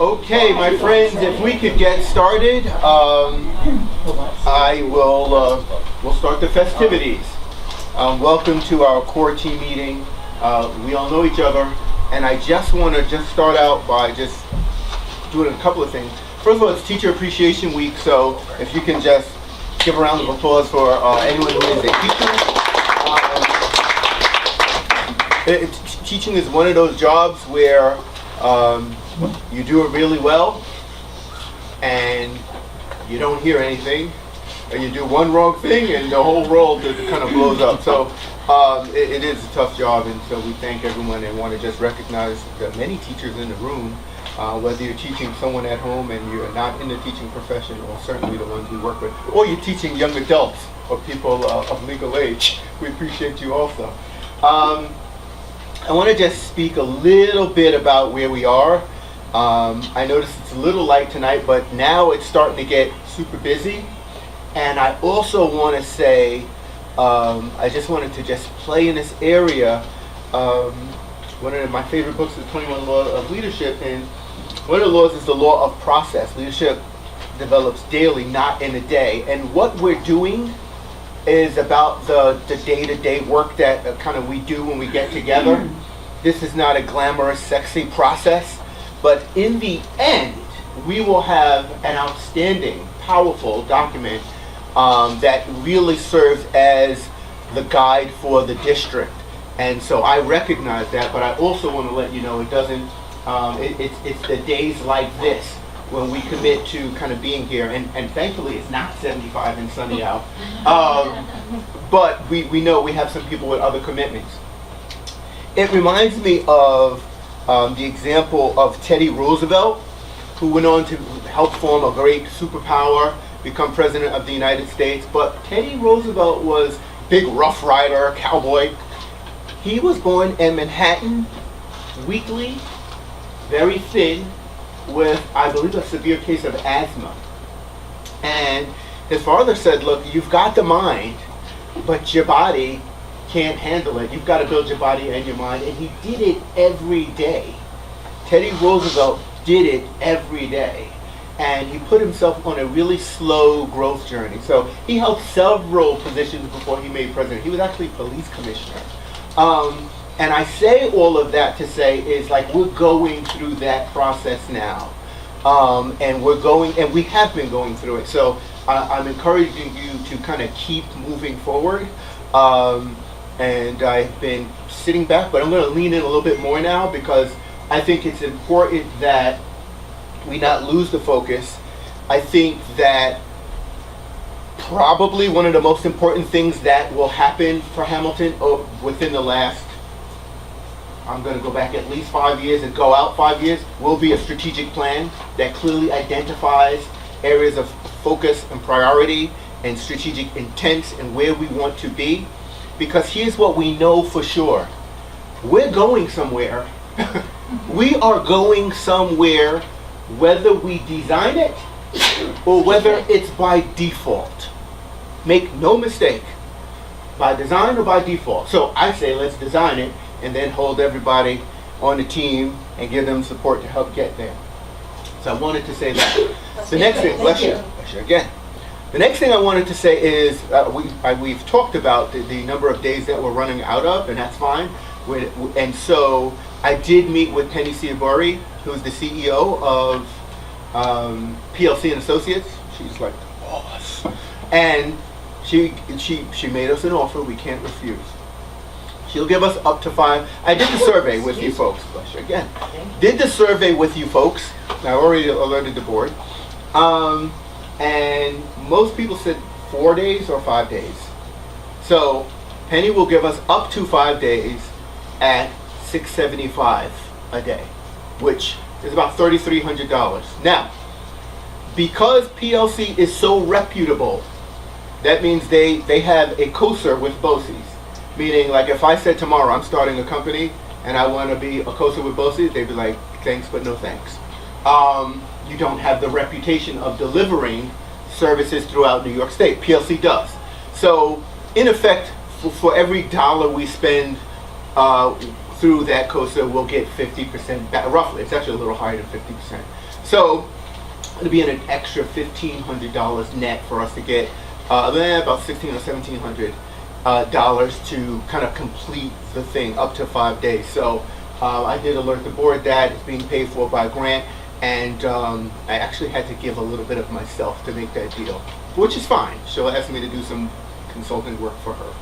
Okay, my friends, if we could get started, we'll start the festivities. Welcome to our core team meeting. We all know each other, and I just want to start out by just doing a couple of things. First of all, it's Teacher Appreciation Week, so if you can just give a round of applause for anyone who is a teacher. Teaching is one of those jobs where you do it really well and you don't hear anything, and you do one wrong thing and the whole world just kind of blows up. So it is a tough job, and so we thank everyone and want to just recognize the many teachers in the room, whether you're teaching someone at home and you're not in the teaching profession, or certainly the ones we work with, or you're teaching young adults or people of legal age. We appreciate you also. I want to just speak a little bit about where we are. I noticed it's a little light tonight, but now it's starting to get super busy. And I also want to say, I just wanted to just play in this area. One of my favorite books is 21 Laws of Leadership, and one of the laws is the law of process. Leadership develops daily, not in a day. And what we're doing is about the day-to-day work that kind of we do when we get together. This is not a glamorous, sexy process, but in the end, we will have an outstanding, powerful document that really serves as the guide for the district. And so I recognize that, but I also want to let you know it doesn't, it's the days like this when we commit to kind of being here, and thankfully it's not 75 and sunny out, but we know we have some people with other commitments. It reminds me of the example of Teddy Roosevelt, who went on to help form a great superpower, become president of the United States. But Teddy Roosevelt was big rough rider, cowboy. He was born in Manhattan, weakly, very thin, with, I believe, a severe case of asthma. And his father said, look, you've got the mind, but your body can't handle it. You've got to build your body and your mind. And he did it every day. Teddy Roosevelt did it every day. And he put himself on a really slow growth journey. So he held several positions before he made president. He was actually police commissioner. And I say all of that to say is, like, we're going through that process now. And we have been going through it. So I'm encouraging you to kind of keep moving forward. And I've been sitting back, but I'm going to lean in a little bit more now, because I think it's important that we not lose the focus. I think that probably one of the most important things that will happen for Hamilton within the last, I'm going to go back at least 5 years and go out 5 years, will be a strategic plan that clearly identifies areas of focus and priority and strategic intent and where we want to be. Because here's what we know for sure. We're going somewhere. We are going somewhere, whether we design it or whether it's by default. Make no mistake, by design or by default. So I say let's design it and then hold everybody on the team and give them support to help get there. So I wanted to say that. The next thing, bless you again. The next thing I wanted to say is we've talked about the number of days that we're running out of, and that's fine. And so I did meet with Penny Ciabari, who's the CEO of PLC and Associates. She's like the boss, and she made us an offer we can't refuse. She'll give us up to 5. I did the survey with you folks. Bless you again. Did the survey with you folks. I already alerted the board. And most people said 4 days or 5 days. So Penny will give us up to 5 days at $675 a day, which is about $3,300. Now, because PLC is so reputable, that means they have a COSER with BOCES. Meaning, like, if I said tomorrow I'm starting a company and I want to be a COSER with BOCES, they'd be like, thanks, but no thanks. You don't have the reputation of delivering services throughout New York State. PLC does. So, in effect, for every dollar we spend through that COSA, we'll get 50% back, roughly. It's actually a little higher than 50%. So it'll be an extra $1,500 net for us to get about $1,600 or $1,700 to kind of complete the thing up to 5 days. So I did alert the board that it's being paid for by a grant, and I actually had to give a little bit of myself to make that deal, which is fine. She'll ask me to do some consulting work for her,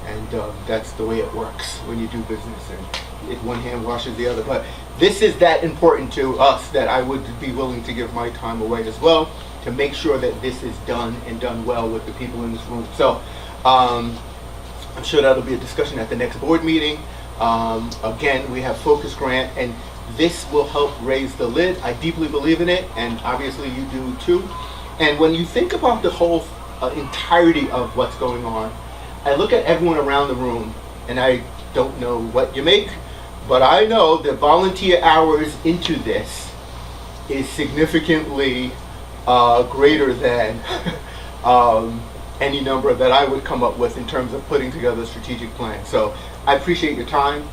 and that's the way it works when you do business, and if one hand washes the other. But this is that important to us that I would be willing to give my time away as well to make sure that this is done and done well with the people in this room. So I'm sure that'll be a discussion at the next board meeting. Again, we have Focus Grant, and this will help raise the lid. I deeply believe in it, and obviously you do too. And when you think about the whole entirety of what's going on, I look at everyone around the room, and I don't know what you make, but I know that volunteer hours into this is significantly greater than any number that I would come up with in terms of putting together a strategic plan. So I appreciate your time,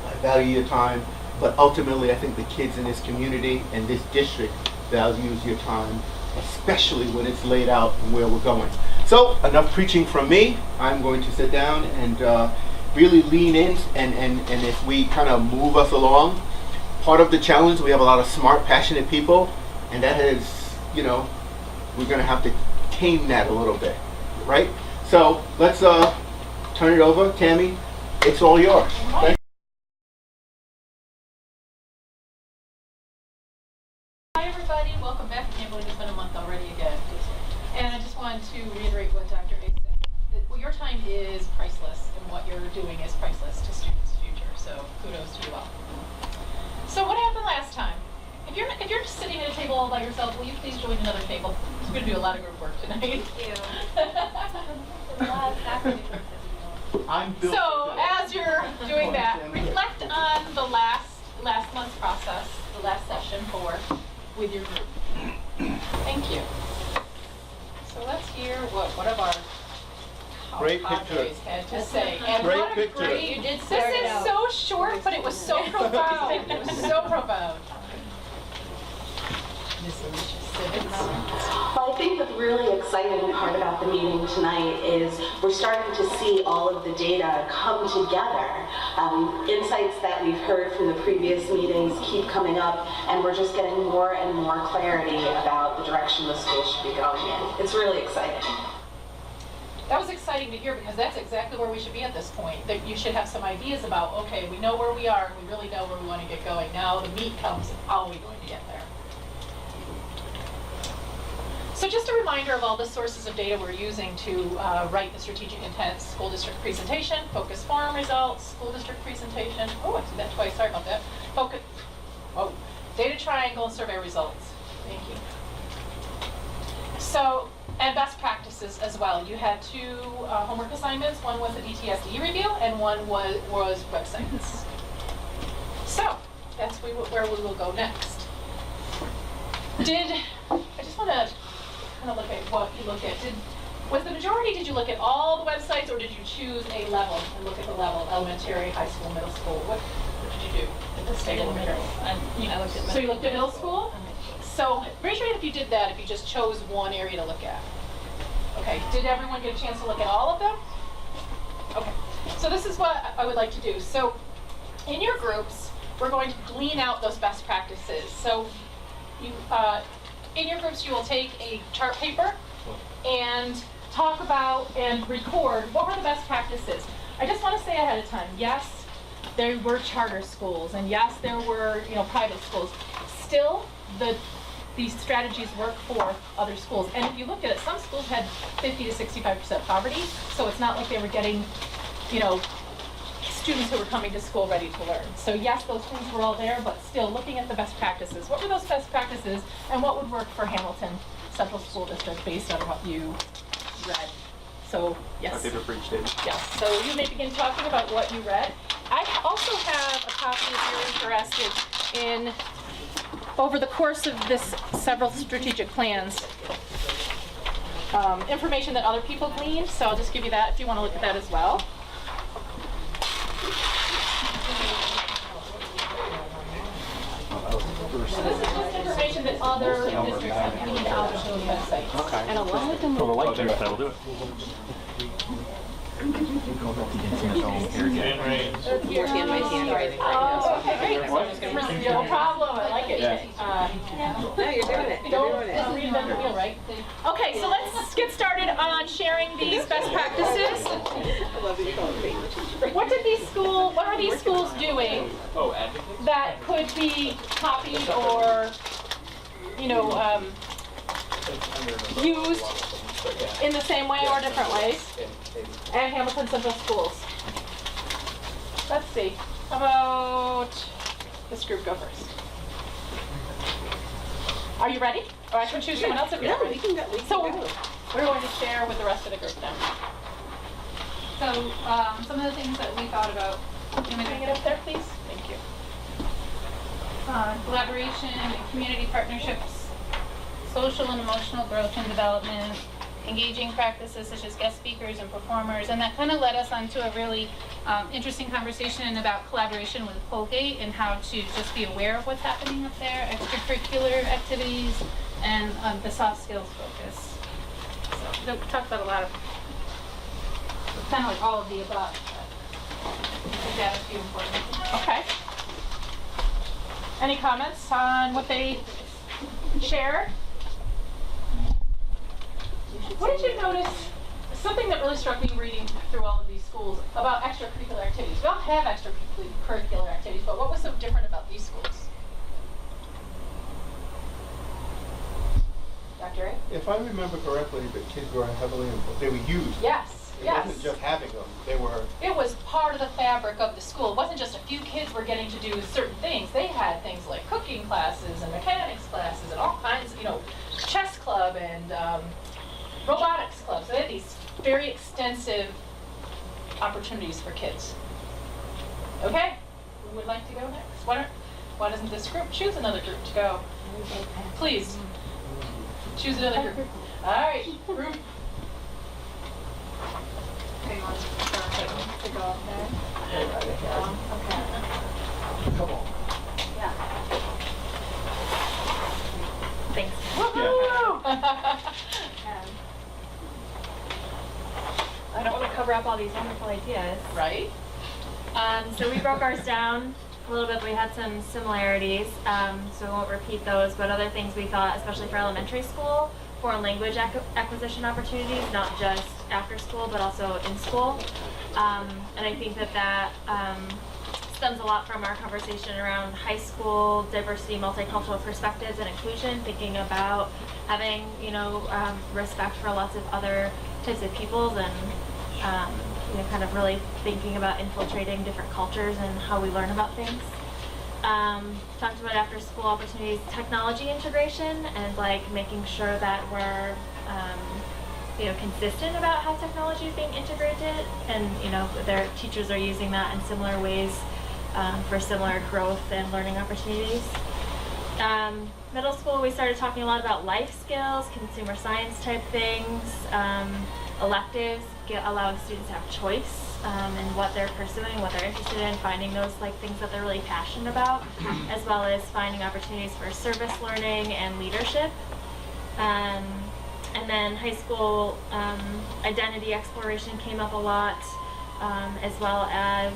I value your time, but ultimately I think the kids in this community and this district values your time, especially when it's laid out and where we're going. So enough preaching from me. I'm going to sit down and really lean in, and if we kind of move us along, part of the challenge, we have a lot of smart, passionate people, and that is, you know, we're going to have to tame that a little bit, right? So let's turn it over. Tammy, it's all yours. Thank you. Hi everybody, welcome back. I can't believe it's been a month already again. And I just wanted to reiterate what Dr. A said. That your time is priceless, and what you're doing is priceless to students' future. So kudos to you all. So what happened last time? If you're just sitting at a table all by yourself, will you please join another table? We're going to do a lot of group work tonight. Thank you. So as you're doing that, reflect on the last month's process, the last session with your group. Thank you. So let's hear what one of our Great cadres picture. had to say. And Great what a picture. great, you did start this is so short, but it was so profound. It was so profound. Miss Alicia Simmons. Well, I think the really exciting part about the meeting tonight is we're starting to see all of the data come together. Insights that we've heard from the previous meetings keep coming up, and we're just getting more and more clarity about the direction the school should be going in. It's really exciting. That was exciting to hear, because that's exactly where we should be at this point. That you should have some ideas about, okay, we know where we are, and we really know where we want to get going. Now the meat comes, how are we going to get there? So just a reminder of all the sources of data we're using to write the strategic intent: school district presentation, focus forum results, school district presentation. Oh, I see that twice, sorry about that. Data triangle, survey results. Thank you. So, and best practices as well. You had two homework assignments. One was a DTSD review, and one was websites. So, that's where we will go next. I just want to kind of look at what you look at. Was the majority, did you look at all the websites, or did you choose a level and look at the level, elementary, high school, middle school? What did you do at this table? So you looked at middle school? So raise your hand if you did that, if you just chose one area to look at. Okay, did everyone get a chance to look at all of them? Okay, so this is what I would like to do. So in your groups, we're going to glean out those best practices. So you, in your groups, you will take a chart paper and talk about and record what were the best practices. I just want to say ahead of time, yes, there were charter schools, and yes, there were private schools. Still, these strategies work for other schools. And if you look at it, some schools had 50 to 65% poverty, so it's not like they were getting, students who were coming to school ready to learn. So yes, those things were all there, but still looking at the best practices. What were those best practices, and what would work for Hamilton Central School District based on what you read? So yes. I did a brief statement. Yes. So you may begin talking about what you read. I also have a copy if you're interested in, over the course of this several strategic plans, information that other people gleaned. So I'll just give you that if you want to look at that as well. This is just information that other districts have put out on the website. And a lot of them Well, the light check, that'll do it. handwriting. Oh, okay, great. No problem, I like it. No, you're doing it. Don't reinvent the wheel, right? Okay, so let's get started on sharing these best practices. I love that you call it paint. What are these schools doing that could be copied or, used in the same way or different ways at Hamilton Central Schools? Let's see. How about this group go first? Are you ready? Or I can choose someone else if you're No, ready. we can go. So we're going to share with the rest of the group now. So some of the things that we thought about, Can we bring it up there, please? Thank you. collaboration and community partnerships, social and emotional growth and development, engaging practices such as guest speakers and performers, and that kind of led us onto a really interesting conversation about collaboration with Colgate and how to just be aware of what's happening up there, extracurricular activities, and the soft skills focus. So we talked about a lot of, kind of like all of the above, but I think that a few important things. Okay. Any comments on what they shared? What did you notice? Something that really struck me reading through all of these schools about extracurricular activities. We all have extracurricular activities, but what was so different about these schools? Dr. A? If I remember correctly, the kids were heavily involved. They were used. Yes. It Yes. wasn't just having them. They were. It was part of the fabric of the school. It wasn't just a few kids were getting to do certain things. They had things like cooking classes and mechanics classes and all kinds, chess club and robotics clubs. They had these very extensive opportunities for kids. Okay, who would like to go next? Why doesn't this group choose another group to go? Please, choose another group. All right, group. Okay, you want to go up there? Okay. Come on. Yeah. Thanks. Woohoo! I don't want to cover up all these wonderful ideas. Right? So we broke ours down a little bit. We had some similarities, so we won't repeat those, but other things we thought, especially for elementary school, foreign language acquisition opportunities, not just after school, but also in school. And I think that stems a lot from our conversation around high school diversity, multicultural perspectives and inclusion, thinking about having, respect for lots of other types of peoples and, kind of really thinking about infiltrating different cultures and how we learn about things. Talked about after school opportunities, technology integration, and making sure that we're consistent about how technology is being integrated, and their teachers are using that in similar ways for similar growth and learning opportunities. Middle school, we started talking a lot about life skills, consumer science type things, electives, allowing students to have choice in what they're pursuing, what they're interested in, finding those things that they're really passionate about, as well as finding opportunities for service learning and leadership. And then high school identity exploration came up a lot, as well as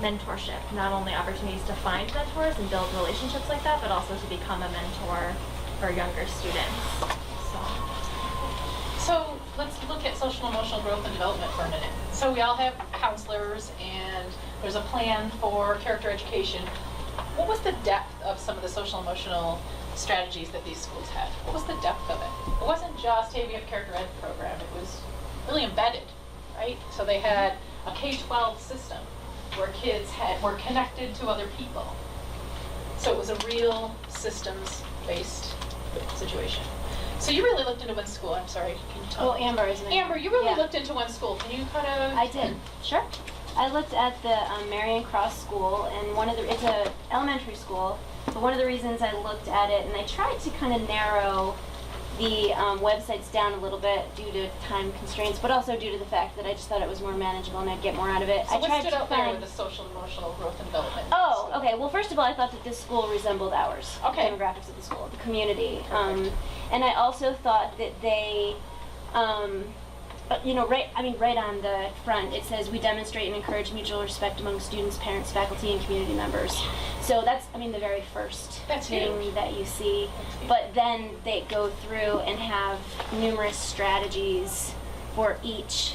mentorship, not only opportunities to find mentors and build relationships like that, but also to become a mentor for younger students. So let's look at social and emotional growth and development for a minute. So we all have counselors and there's a plan for character education. What was the depth of some of the social and emotional strategies that these schools had? What was the depth of it? It wasn't just, hey, we have a character ed program. It was really embedded, right? So they had a K-12 system where kids were connected to other people. So it was a real systems-based situation. So you really looked into one school. I'm sorry, can you tell me? Well, Amber, isn't it? Amber, you really Yeah. looked into one school. Can you kind of? I did. Sure. I looked at the Marion Cross School, and it's a elementary school, but one of the reasons I looked at it, and I tried to kind of narrow the website's down a little bit due to time constraints, but also due to the fact that I just thought it was more manageable and I'd get more out of it. So I what tried stood to out there find. with the social emotional growth and development? Oh, okay. Well, first of all, I thought that this school resembled ours. Okay. The demographics of the school, the community. And I also thought that they, right on the front, it says, we demonstrate and encourage mutual respect among students, parents, faculty, and community members. So that's, the very first That's thing huge. that you see. But then they go through and have numerous strategies for each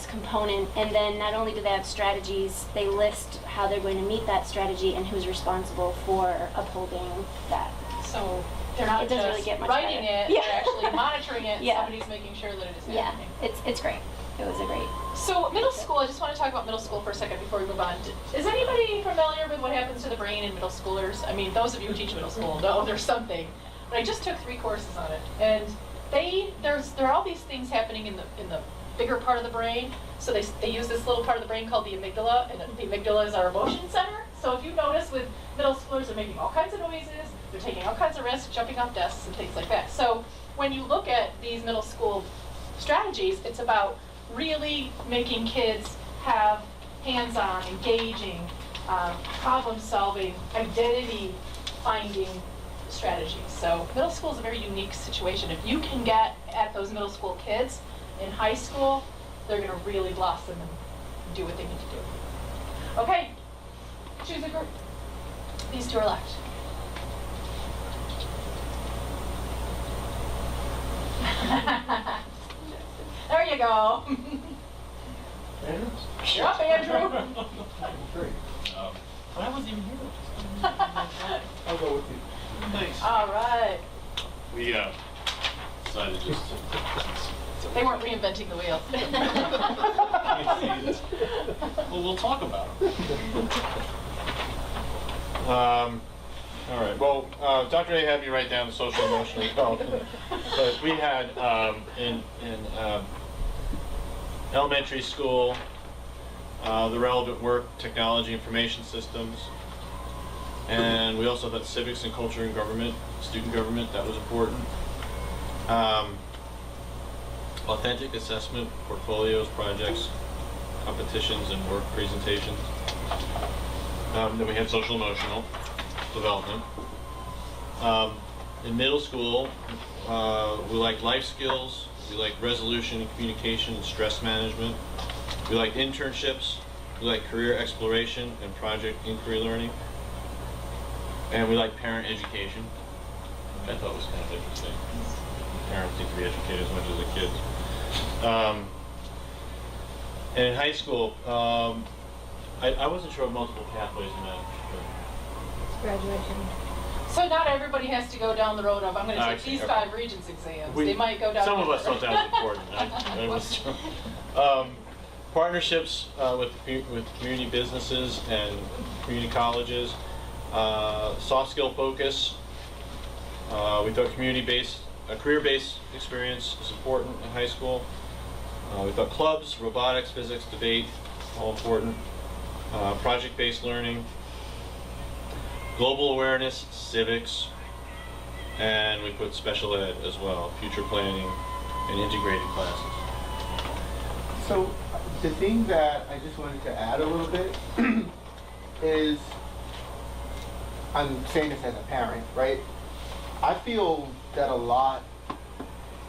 component. And then not only do they have strategies, they list how they're going to meet that strategy and who's responsible for upholding that. So they're not It doesn't just really get much writing better. it, Yeah. they're actually monitoring it, Yeah. somebody's making sure that it is Yeah, happening. it's great. It was a great. So middle school, I just want to talk about middle school for a second before we move on. Is anybody familiar with what happens to the brain in middle schoolers? I mean, those of you who teach middle school know there's something. But I just took 3 courses on it, and there are all these things happening in the bigger part of the brain. So they use this little part of the brain called the amygdala, and the amygdala is our emotion center. So if you notice with middle schoolers, they're making all kinds of noises, they're taking all kinds of risks, jumping off desks and things like that. So when you look at these middle school strategies, it's about really making kids have hands-on, engaging, problem-solving, identity-finding strategies. So middle school is a very unique situation. If you can get at those middle school kids in high school, they're going to really blossom and do what they need to do. Okay, choose a group. These 2 are left. There you go. You're up, Andrew. I wasn't even here. I'll go with you. Thanks. All right. We decided just They weren't reinventing the wheel. well, we'll talk about it. All right. Well, Dr. A had me write down the social emotional development, but we had in elementary school the relevant work, technology, information systems, and we also had civics and culture and government, student government. That was important. Authentic assessment, portfolios, projects, competitions, and work presentations. Then we had social emotional development. In middle school, we like life skills, we like resolution and communication and stress management. We like internships, we like career exploration and project inquiry learning. And we like parent education, which I thought was kind of interesting. Parents need to be educated as much as the kids. And in high school, I wasn't sure what multiple pathways meant. Graduation. So not everybody has to go down the road of, I'm going to take Actually, these okay. 5 Regents exams. We- They might go down. Some of us different. thought that was important. It was true. Partnerships with community businesses and community colleges. Soft skill focus. We thought community-based, career-based experience is important in high school. We thought clubs, robotics, physics, debate, all important. Project-based learning. Global awareness, civics, and we put special ed as well, future planning and integrated classes. So the thing that I just wanted to add a little bit is, I'm saying this as a parent, right? I feel that a lot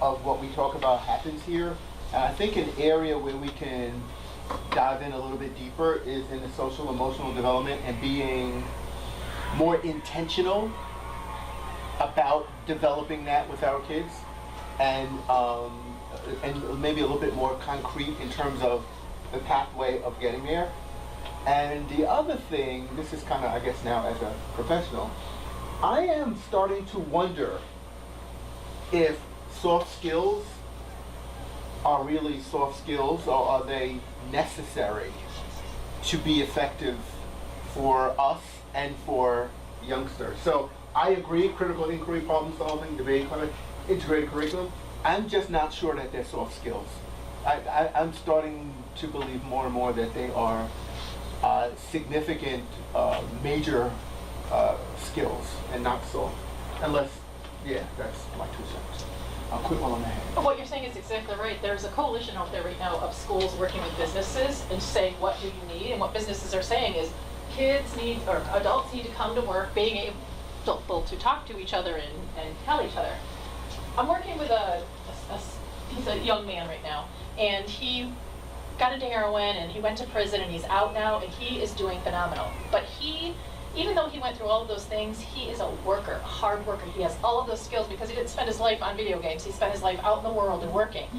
of what we talk about happens here. And I think an area where we can dive in a little bit deeper is in the social emotional development and being more intentional about developing that with our kids, and maybe a little bit more concrete in terms of the pathway of getting there. And the other thing, this is kind of, I guess now as a professional, I am starting to wonder if soft skills are really soft skills, or are they necessary to be effective for us and for youngsters. So I agree, critical inquiry, problem solving, debate, integrated curriculum. I'm just not sure that they're soft skills. I'm starting to believe more and more that they are significant, major skills and not soft. Unless, Yeah, that's my 2 cents. I'll quit while I'm ahead. But what you're saying is exactly right. There's a coalition out there right now of schools working with businesses and saying, what do you need? And what businesses are saying is kids need, or adults need to come to work being able to talk to each other and tell each other. I'm working with he's a young man right now, and he got into heroin and he went to prison and he's out now and he is doing phenomenal. But even though he went through all of those things, he is a worker, a hard worker. He has all of those skills because he didn't spend his life on video games. He spent his life out in the world and working.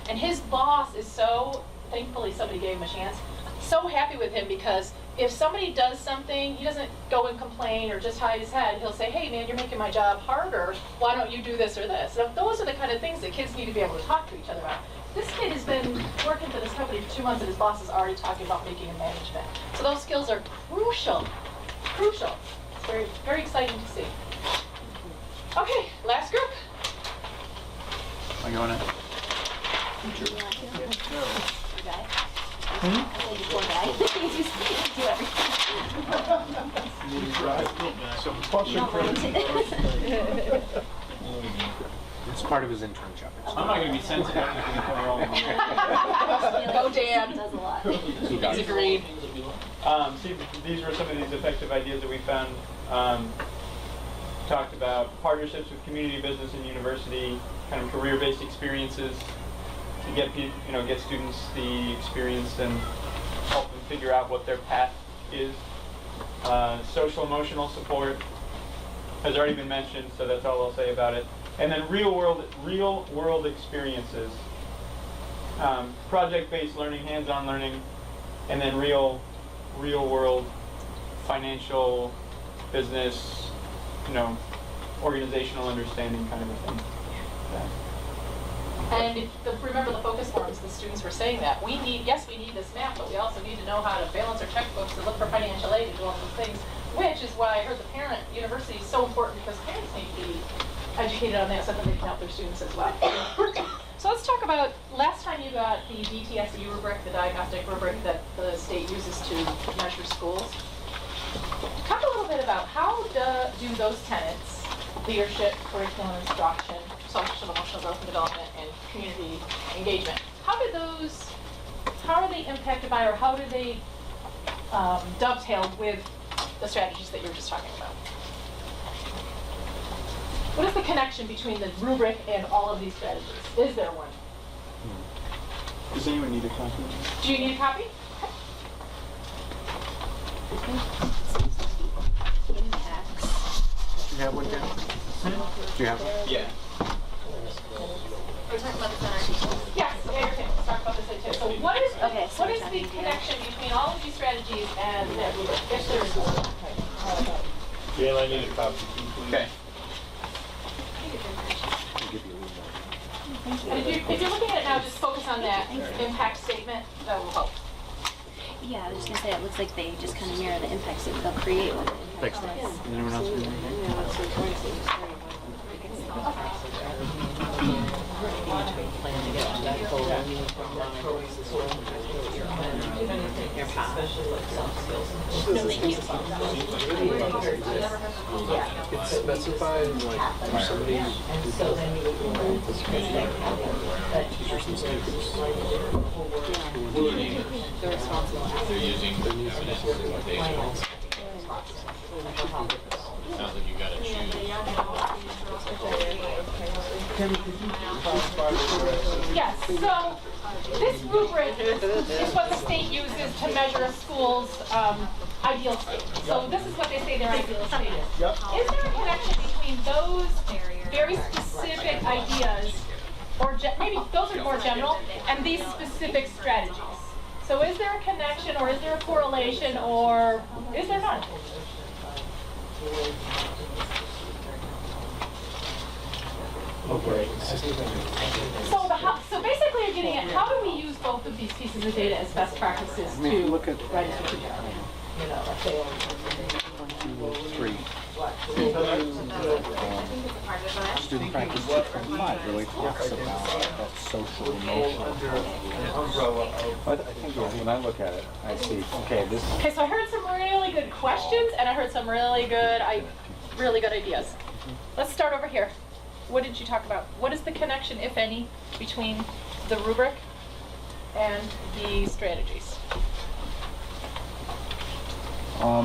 And his boss is so, thankfully somebody gave him a chance, so happy with him because if somebody does something, he doesn't go and complain or just hide his head. He'll say, hey man, you're making my job harder. Why don't you do this or this? So those are the kind of things that kids need to be able to talk to each other about. This kid has been working for this company for 2 months and his boss is already talking about making him management. So those skills are crucial. Crucial. It's very, very exciting to see. Okay, last group. Are you on it? Poor guy. You just do everything. It's part of his internship. I'm not gonna be sensitive. Go Dan. Does a lot. He's agreed. See, these were some of these effective ideas that we found. Talked about partnerships with community, business, and university, kind of career-based experiences to get get students the experience and help them figure out what their path is. Social emotional support has already been mentioned, so that's all I'll say about it. And then real world experiences, project-based learning, hands-on learning, and then real world financial, business, organizational understanding kind of a thing. And remember the focus forums, the students were saying that. We need this map, but we also need to know how to balance our checkbooks, to look for financial aid, to do all those things, which is why I heard the parent university is so important because parents need to be educated on that so that they can help their students as well. So let's talk about, last time you got the DTSE rubric, the diagnostic rubric that the state uses to measure schools. Talk a little bit about how do those tenets, leadership, curriculum instruction, social and emotional growth and development, and community engagement, how are they impacted by, or how do they dovetail with the strategies that you were just talking about? What is the connection between the rubric and all of these strategies? Is there one? Does anyone need a copy? Do you need a copy? Do you have one, Dan? Do you have one? Yeah. We're talking about this on our teachers. Yes, okay, let's talk about this too. So what is Okay, so what we're is the talking here. connection between all of these strategies and that rubric? If there is one. Dan, I need a copy. Okay. And if you're looking at it now, just focus on that impact statement. That will help. Yeah, I was just gonna say, it looks like they just kind of mirror the impact statement they'll create with the impact statement. Does anyone else need anything? It's specified like somebody teachers and students. They're using evidence and data. Sounds like you gotta choose. Yes, so this rubric is what the state uses to measure a school's ideal state. So this is what they say their ideal state is. Yep. Is there a connection between those very specific ideas, or maybe those are more general, and these specific strategies? So is there a connection, or is there a correlation, or is there none? Okay. So basically you're getting at how do we use both of these pieces of data as best practices to Look at write a strategic plan? 1, 2, 3. Student practice 2.5 really talks about that social emotional. I think when I look at it, I see, okay, this. Okay, so I heard some really good questions and I heard some really good ideas. Let's start over here. what did you talk about? What is the connection, if any, between the rubric and the strategies?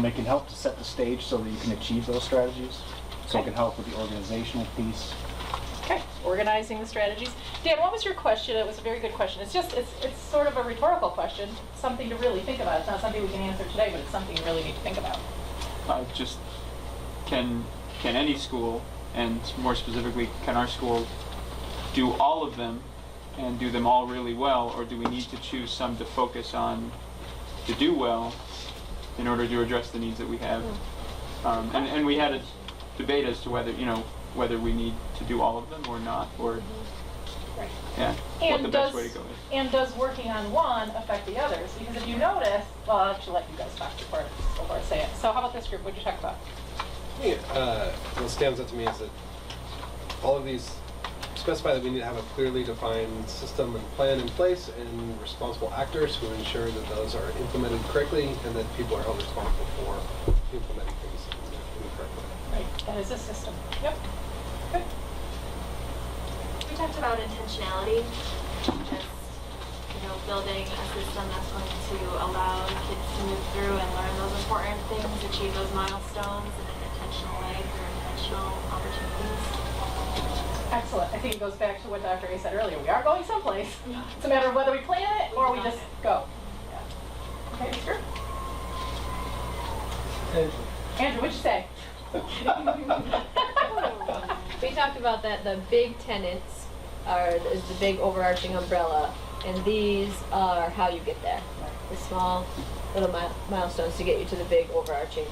It can help to set the stage so that you can achieve those strategies. So it can help with the organizational piece. Okay, organizing the strategies. Dan, what was your question? It was a very good question. It's sort of a rhetorical question, something to really think about. It's not something we can answer today, but it's something you really need to think about. Just can any school, and more specifically, can our school do all of them and do them all really well, or do we need to choose some to focus on to do well in order to address the needs that we have? And we had a debate as to whether, whether we need to do all of them or not, or Right. yeah, what the best way to go is. And does working on one affect the others? Because if you notice, well, I'll actually let you guys talk before I say it. So how about this group? What did you talk about? What stands out to me is that all of these specify that we need to have a clearly defined system and plan in place and responsible actors who ensure that those are implemented correctly and that people are held responsible for implementing things in the correct way. Right, that is a system. Yep. Good. We talked about intentionality, just building a system that's going to allow kids to move through and learn those important things, achieve those milestones in an intentional way through intentional opportunities. Excellent. I think it goes back to what Dr. A said earlier. We are going someplace. It's a matter of whether we plan it or we just go. Yeah. Okay, Mr. Andrew, what'd you say? We talked about that the big tenets is the big overarching umbrella, and these are how you get there. The small little milestones to get you to the big overarching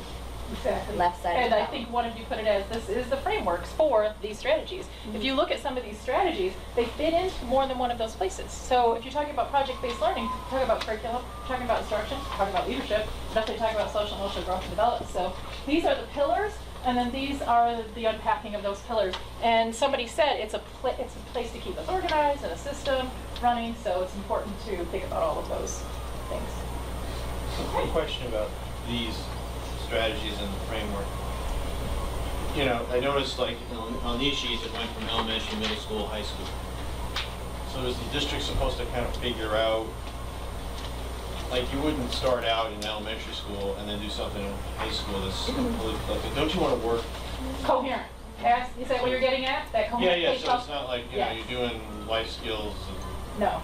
Exactly. left side. And of the I think one of you put it as this is the frameworks for these strategies. If you look at some of these strategies, they fit into more than one of those places. So if you're talking about project-based learning, talking about curriculum, talking about instruction, talking about leadership, definitely talking about social and emotional growth and development. So these are the pillars, and then these are the unpacking of those pillars. And somebody said it's a place to keep us organized and a system running, so it's important to think about all of those things. One question about these strategies and the framework. I noticed like on these sheets it went from elementary, middle school, high school. So is the district supposed to kind of figure out, like you wouldn't start out in elementary school and then do something in high school that's completely, like, don't you want to work? Coherent. Is that what you're getting at? That coherent? Yeah, so it's not like, Yes. you're doing life skills and No.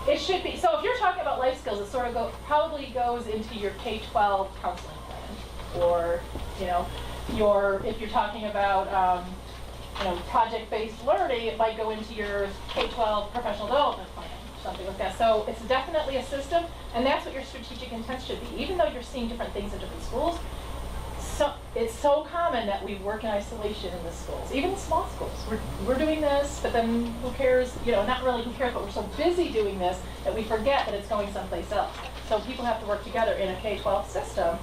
It should be. So if you're talking about life skills, it sort of probably goes into your K-12 counseling plan. Or, if you're talking about, project-based learning, it might go into your K-12 professional development plan, something like that. So it's definitely a system, and that's what your strategic intent should be. Even though you're seeing different things in different schools, it's so common that we work in isolation in the schools, even the small schools. We're doing this, but then who cares? Not really who cares, but we're so busy doing this that we forget that it's going someplace else. So people have to work together in a K-12 system.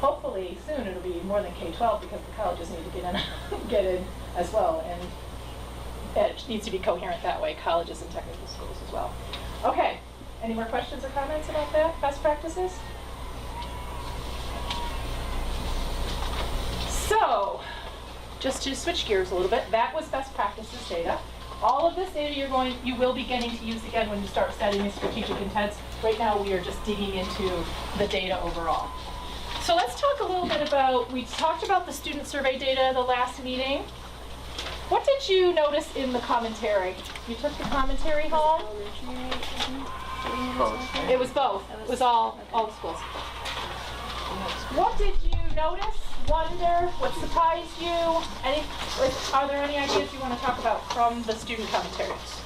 Hopefully soon it'll be more than K-12 because the colleges need to get in as well, and it needs to be coherent that way, colleges and technical schools as well. Okay, any more questions or comments about that? Best practices? So, just to switch gears a little bit, that was best practices data. All of this data you will be getting to use again when you start setting the strategic intents. Right now we are just digging into the data overall. So let's talk a little bit about, we talked about the student survey data the last meeting. What did you notice in the commentary? You took the commentary home? It was both. It was all the schools. What did you notice, wonder, what surprised you? Are there any ideas you want to talk about from the student commentaries?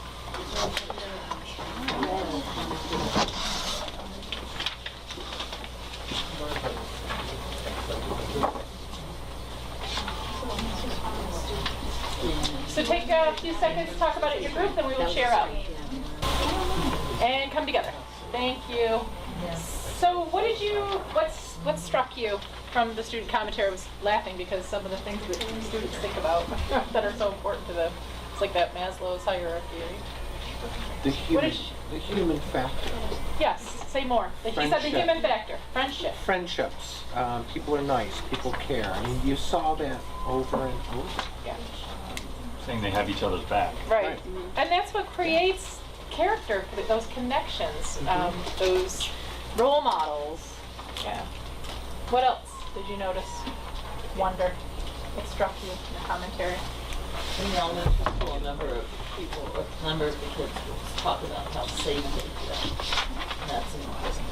So take a few seconds to talk about it in your group, then we will share out. And come together. Thank you. So what struck you from the student commentary? I was laughing because some of the things that students think about that are so important to them. It's like that Maslow's hierarchy. The human factor. Yes, say more. He said the human factor. Friendship. Friendships. People are nice. People care. I mean, you saw that over and over. Yeah. saying they have each other's back. Right. And that's what creates character, those connections, those role models. Yeah. What else did you notice? Wonder. What struck you in the commentary? In the elementary school, a number of the kids will talk about how safe they feel. And that's important.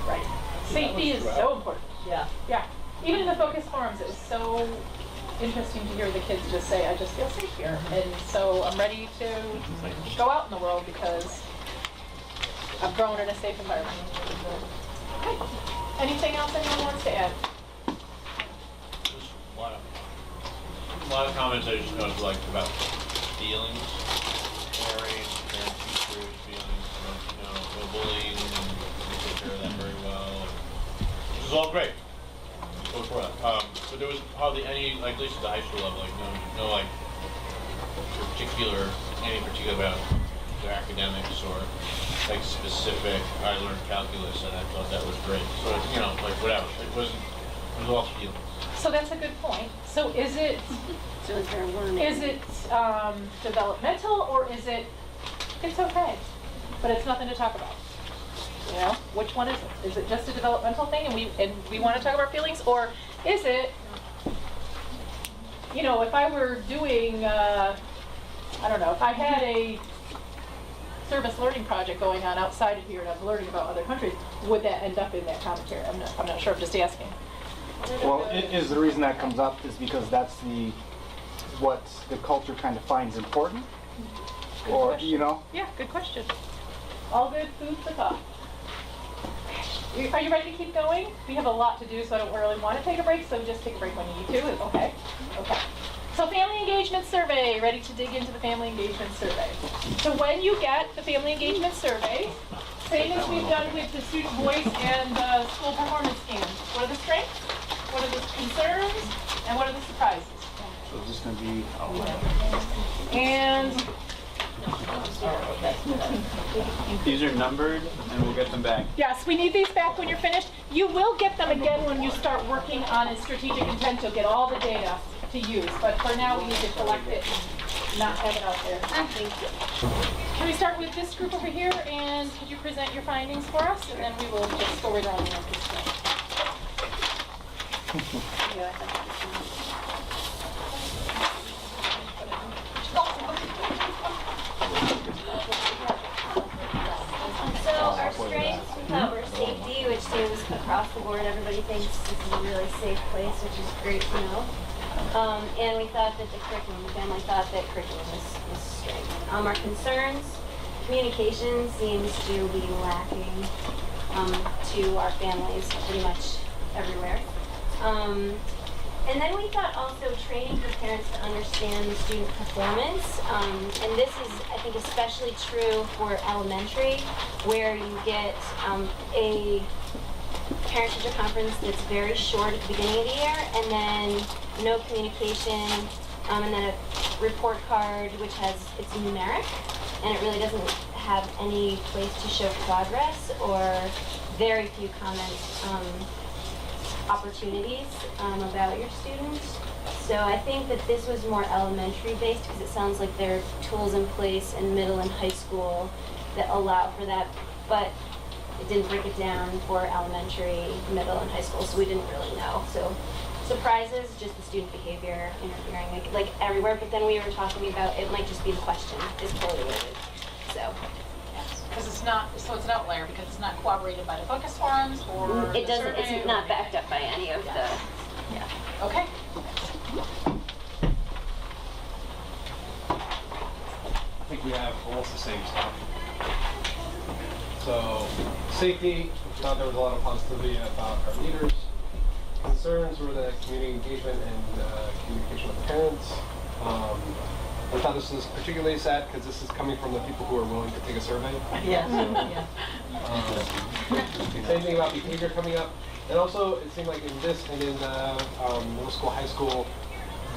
Right. Safety is so important. Yeah. Yeah. Even in the focus forums, it was so interesting to hear the kids just say, I just feel safe here. And so I'm ready to go out in the world because I've grown in a safe environment. Okay. Anything else anyone wants to add? Just a lot of comments I just noticed like about feelings, sharing, parent teachers, feelings, no bullying, and we take care of that very well. Which is all great. Go for that. But there was hardly any, like at least at the high school level, like no like anything particular about their academics or like specific. I learned calculus and I thought that was great. So like whatever. It was all feelings. So that's a good point. So is it developmental or is it's okay, but it's nothing to talk about? You know, which one is it? Is it just a developmental thing and we want to talk about feelings, or is it, if I were doing, I don't know, if I had a service learning project going on outside of here and I'm learning about other countries, would that end up in that commentary? I'm not sure. I'm just asking. Well, is the reason that comes up is because that's what the culture kind of finds important, or Yeah, good question. All good food for thought. Are you ready to keep going? We have a lot to do, so I don't really want to take a break, so just take a break when you need to. Okay. Okay. So family engagement survey, ready to dig into the family engagement survey. So when you get the family engagement survey, same as we've done with the student voice and the school performance scans. What are the strengths? What are the concerns? And what are the surprises? So it's just going to be And These are numbered, and we'll get them back. yes, we need these back when you're finished. You will get them again when you start working on a strategic intent. You'll get all the data to use, but for now we need to collect it and not have it out there. Thank you. Can we start with this group over here, and could you present your findings for us, and then we will just go right on with this thing. So our strengths, we thought were safety, which seems across the board, everybody thinks this is a really safe place, which is great to know. And we thought that the family thought that curriculum was strength. Our concerns, communication seems to be lacking to our families pretty much everywhere. And then we thought also training for parents to understand the student performance. And this is, I think, especially true for elementary, where you get a parent-teacher conference that's very short at the beginning of the year, and then no communication, and then a report card which has, it's numeric, and it really doesn't have any place to show progress or very few comments opportunities about your students. So I think that this was more elementary based because it sounds like there are tools in place in middle and high school that allow for that, but it didn't break it down for elementary, middle, and high school, so we didn't really know. So surprises, just the student behavior interfering like everywhere, but then we were talking about it might just be the question is correlated. So Because it's not, so it's an outlier because it's not corroborated by the focus forums or it the doesn't, survey it's not backed up by any of the, yeah. Okay. I think we have almost the same stuff. So, safety, we thought there was a lot of positivity about our leaders. Concerns were the community engagement and communication with parents. We thought this was particularly sad because this is coming from the people who are willing to take a survey. Yeah. Same thing about behavior coming up. And also, it seemed like in this and in middle school, high school,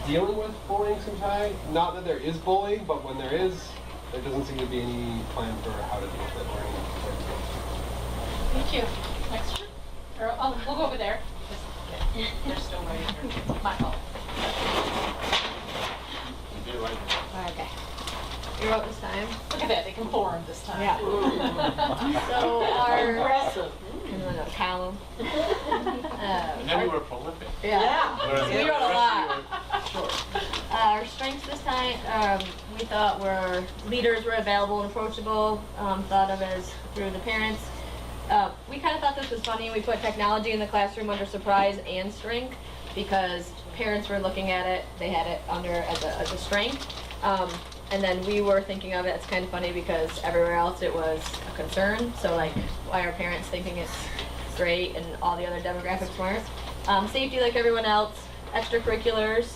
dealing with bullying seems high. Not that there is bullying, but when there is, there doesn't seem to be any plan for how to deal with it or any plan to deal with it. Thank you. Next one. Or, we'll go over there. They're still waiting here. My fault. You did it right. Okay. You wrote this time? Look at that, they can form this time. Yeah. So our Impressive. column. And then we were prolific. Yeah. Whereas We the wrote a rest of lot. you were short. Our strengths this time, we thought were leaders were available and approachable, thought of as through the parents. We kind of thought this was funny. We put technology in the classroom under surprise and strength because parents were looking at it, they had it under as a strength. And then we were thinking of it, it's kind of funny because everywhere else it was a concern. So like, why are parents thinking it's great and all the other demographics weren't? Safety like everyone else, extracurriculars.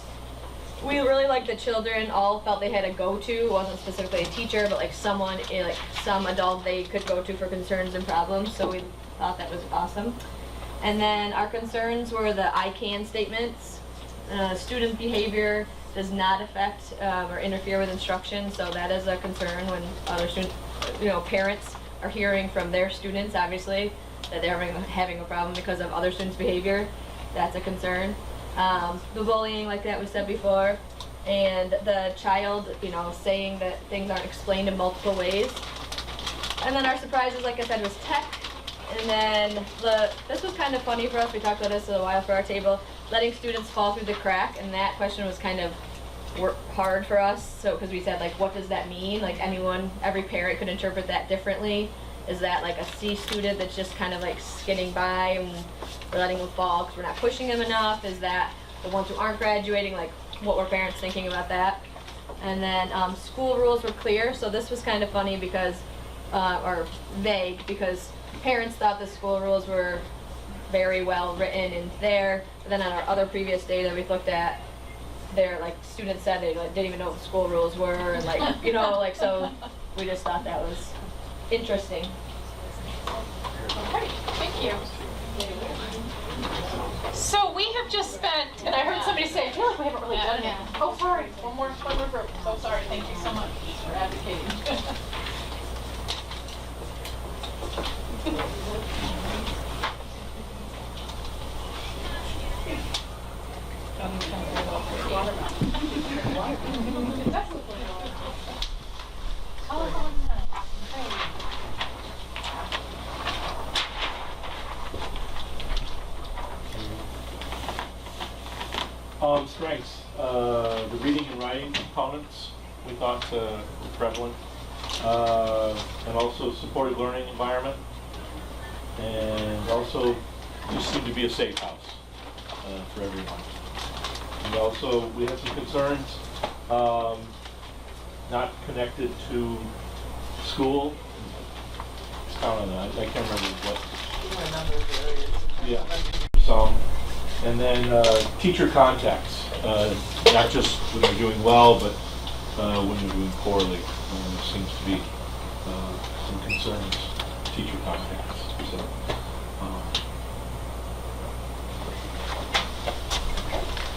We really liked the children all felt they had a go-to. It wasn't specifically a teacher, but like someone, like some adult they could go to for concerns and problems. So we thought that was awesome. And then our concerns were the I can statements. Student behavior does not affect or interfere with instruction, so that is a concern when other students, parents are hearing from their students, obviously, that they're having a problem because of other students' behavior. That's a concern. The bullying, like that was said before, and the child, saying that things aren't explained in multiple ways. And then our surprises, like I said, was tech. And then this was kind of funny for us. We talked about this a while for our table, letting students fall through the crack, and that question was kind of hard for us. So because we said like, what does that mean? Like every parent could interpret that differently. Is that like a C student that's just kind of like skidding by and we're letting them fall because we're not pushing them enough? Is that the ones who aren't graduating? Like, what were parents thinking about that? And then school rules were clear. So this was kind of funny because, or vague, because parents thought the school rules were very well written and there. But then on our other previous data we looked at, students said they didn't even know what the school rules were, and so we just thought that was interesting. Okay, thank you. So we have just spent, and I heard somebody say, I feel like we haven't really done anything. Oh, sorry, one more group. So sorry, thank you so much for advocating. Strengths, the reading and writing components we thought were prevalent, and also supported learning environment, and also just seemed to be a safe house for everyone. And also we had some concerns not connected to school. Count on that. I can't remember what. Yeah. Some. And then teacher contacts, not just when they're doing well, but when they're doing poorly. There seems to be some concerns, teacher contacts. So,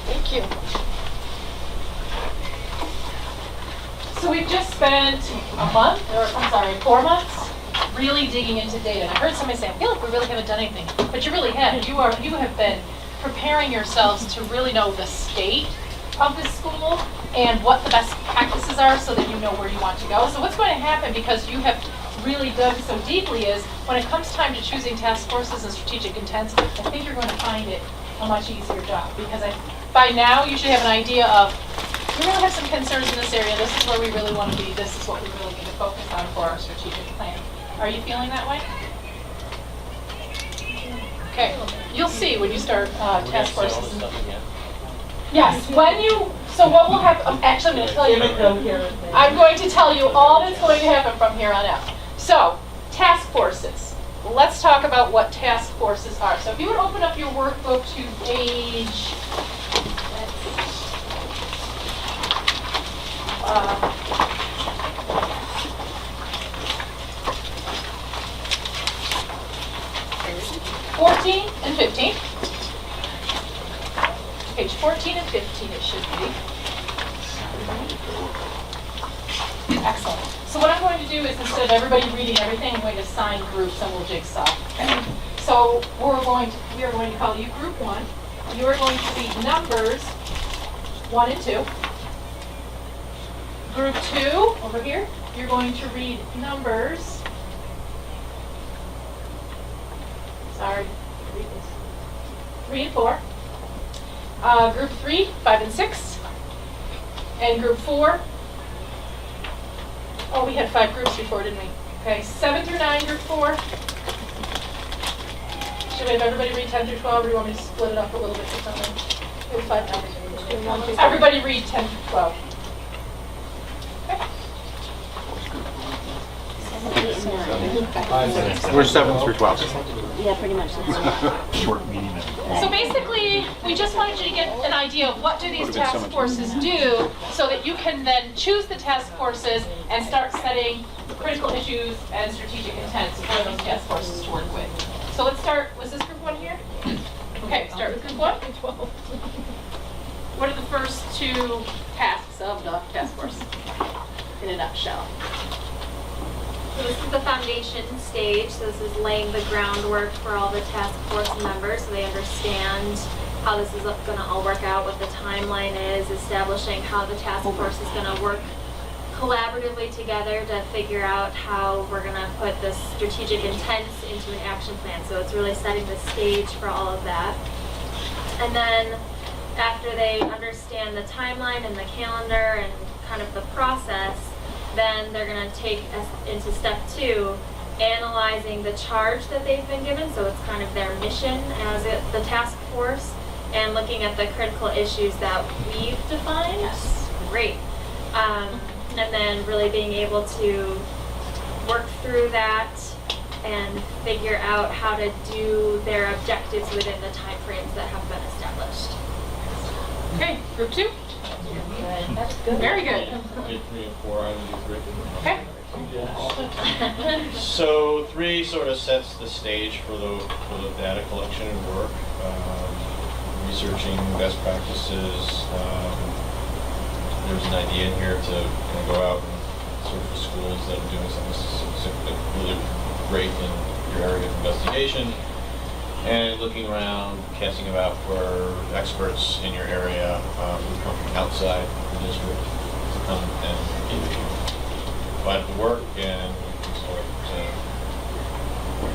Thank you. So we've just spent 4 months really digging into data. And I heard somebody say, I feel like we really haven't done anything. But you really have. You have been preparing yourselves to really know the state of the school and what the best practices are so that you know where you want to go. So what's going to happen, because you have really dug so deeply, is when it comes time to choosing task forces and strategic intents, I think you're going to find it a much easier job, because by now you should have an idea of, we really have some concerns in this area, this is where we really want to be, this is what we really need to focus on for our strategic plan. Are you feeling that way? Okay, you'll see when you start task forces. Yes, so what will happen, actually I'm going to tell you, I'm going to tell you all that's going to happen from here on out. So, task forces. Let's talk about what task forces are. So if you would open up your workbook to page, 14 and 15. Page 14 and 15 it should be. Excellent. So what I'm going to do is, instead of everybody reading everything, I'm going to assign groups and we'll jigsaw. So we are going to call you group 1. You are going to read numbers 1 and 2. Group 2, over here, you're going to read numbers. Sorry, read this. 3 and 4. Group 3, 5 and 6. And group 4, oh, we had 5 groups before, didn't we? Okay, 7 through 9, group 4. Should we have everybody read 10 through 12, or do you want me to split it up a little bit or something? We have 5 numbers. Everybody read 10 through 12. Okay. 7, 8, and 9. We're 7 through 12. Yeah, pretty much. That's Short meeting. So basically, we just wanted you to get an idea of what do these task forces do, so that you can then choose the task forces and start setting critical issues and strategic intents for those task forces to work with. So let's start, was this group 1 here? Okay, start with group 1. What are the first 2 tasks of the task force in a nutshell? So this is the foundation stage. So this is laying the groundwork for all the task force members so they understand how this is going to all work out, what the timeline is, establishing how the task force is going to work collaboratively together to figure out how we're going to put this strategic intents into an action plan. So it's really setting the stage for all of that. And then after they understand the timeline and the calendar and kind of the process, then they're going to take us into step 2, analyzing the charge that they've been given. So it's kind of their mission as the task force, and looking at the critical issues that we've defined. Yes. Great. And then really being able to work through that and figure out how to do their objectives within the timeframes that have been established. Okay, group 2. That's good. Very good. 3 and 4, I would do 3. Okay. So 3 sort of sets the stage for the data collection and work, researching best practices. There's an idea in here to kind of go out and search for schools that are doing something specific, really great in your area of investigation, and looking around, casting about for experts in your area who come from outside the district to come and provide the work and sort of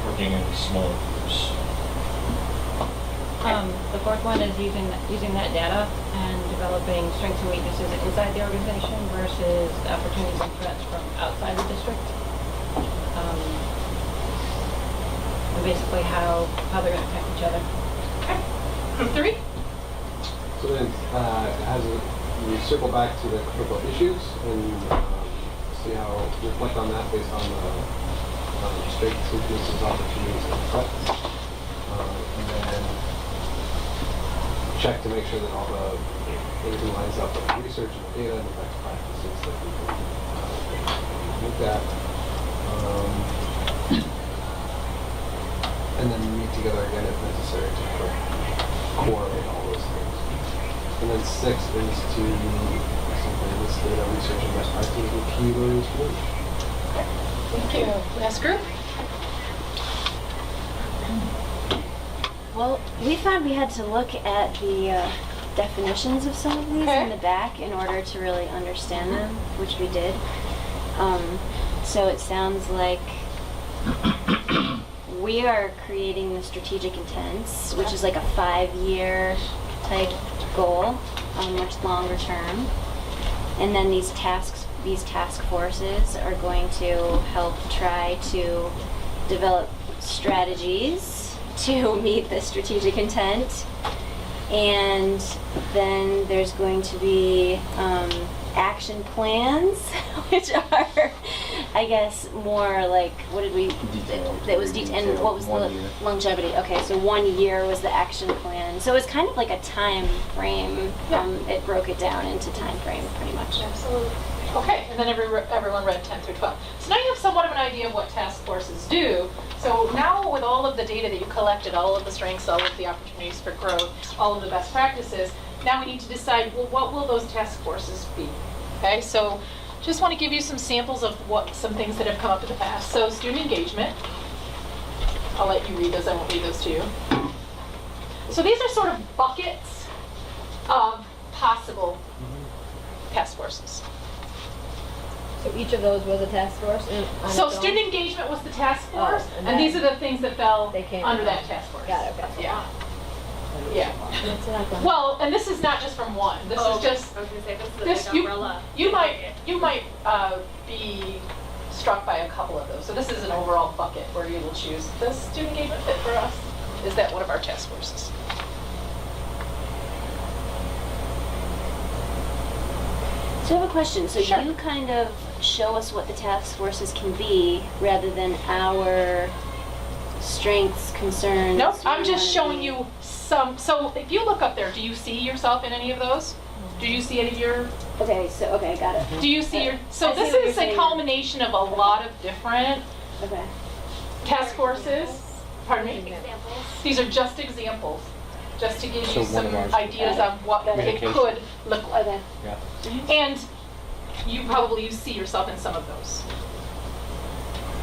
working in smaller groups. The 4th one is using that data and developing strengths and weaknesses inside the organization versus opportunities and threats from outside the district. And basically how they're going to affect each other. Okay. Group 3. So then, we circle back to the critical issues and see how, reflect on that based on the strengths, weaknesses, opportunities, and threats. And then check to make sure that everything lines up with the research and the data and the best practices that we can look at. And then meet together again if necessary to correlate all those things. And then 6 is to simply list data, research, and best practices with key learnings for each. Thank you. Last group. Well, we found we had to look at the definitions of some of these in the back in order to really understand them, which we did. So it sounds like we are creating the strategic intents, which is like a 5-year type goal, much longer term. And then these task forces are going to help try to develop strategies to meet the strategic intent. And then there's going to be action plans, which are, I guess, more like, what did we, that was and what was the longevity? Okay, so 1 year was the action plan. So it's kind of like a time frame. It broke it down into time frame pretty much. Absolutely. Okay, and then everyone read 10 through 12. So now you have somewhat of an idea of what task forces do. So now with all of the data that you collected, all of the strengths, all of the opportunities for growth, all of the best practices, now we need to decide, well, what will those task forces be? Okay, so just want to give you some samples of some things that have come up in the past. So student engagement. I'll let you read those, I won't read those to you. So these are sort of buckets of possible task forces. So each of those was a task force? On So its own? student engagement was the task force, and and these then are the things that fell they came under from. that task force. Got it, okay. Yeah. Yeah. That's what I thought. Well, and this is not just from one. This is just I was gonna say, this is a this. big umbrella. You might be struck by a couple of those. So this is an overall bucket where you will choose. Does student engagement fit for us? Is that one of our task forces? So I have a question. So Sure. you kind of show us what the task forces can be rather than our strengths, concerns. Nope, I'm we just wanna showing be- you some. So if you look up there, do you see yourself in any of those? Do you see any of your? Okay, got it. Do you see your? So I see this what you're is a saying. culmination of a lot of different Okay. task forces. Pardon me? Examples. These are just examples, just to give you So one of some ours- ideas on what it Communication. could look like. Okay. Yeah. And you see yourself in some of those.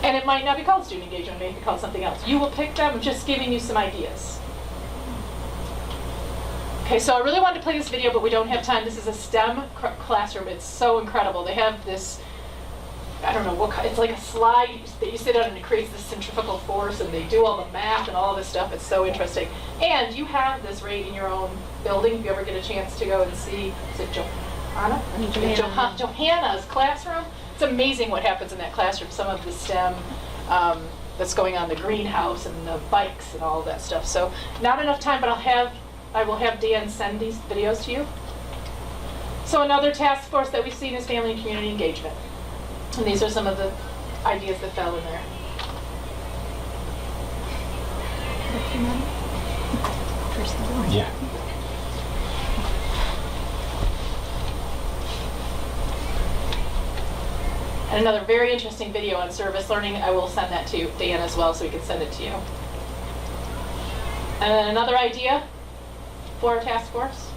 And it might not be called student engagement, it may be called something else. You will pick them, I'm just giving you some ideas. Okay, so I really wanted to play this video, but we don't have time. This is a STEM classroom. It's so incredible. They have this, I don't know what kind, it's like a slide that you sit on and it creates this centrifugal force and they do all the math and all this stuff. It's so interesting. And you have this right in your own building. If you ever get a chance to go and see, is it Johanna? Johanna's classroom. It's amazing what happens in that classroom. Some of the STEM that's going on, the greenhouse and the bikes and all of that stuff. So not enough time, but I will have Dan send these videos to you. So another task force that we've seen is family and community engagement. And these are some of the ideas that fell in there. Yeah. And another very interesting video on service learning. I will send that to Dan as well so he can send it to you. And then another idea for a task force.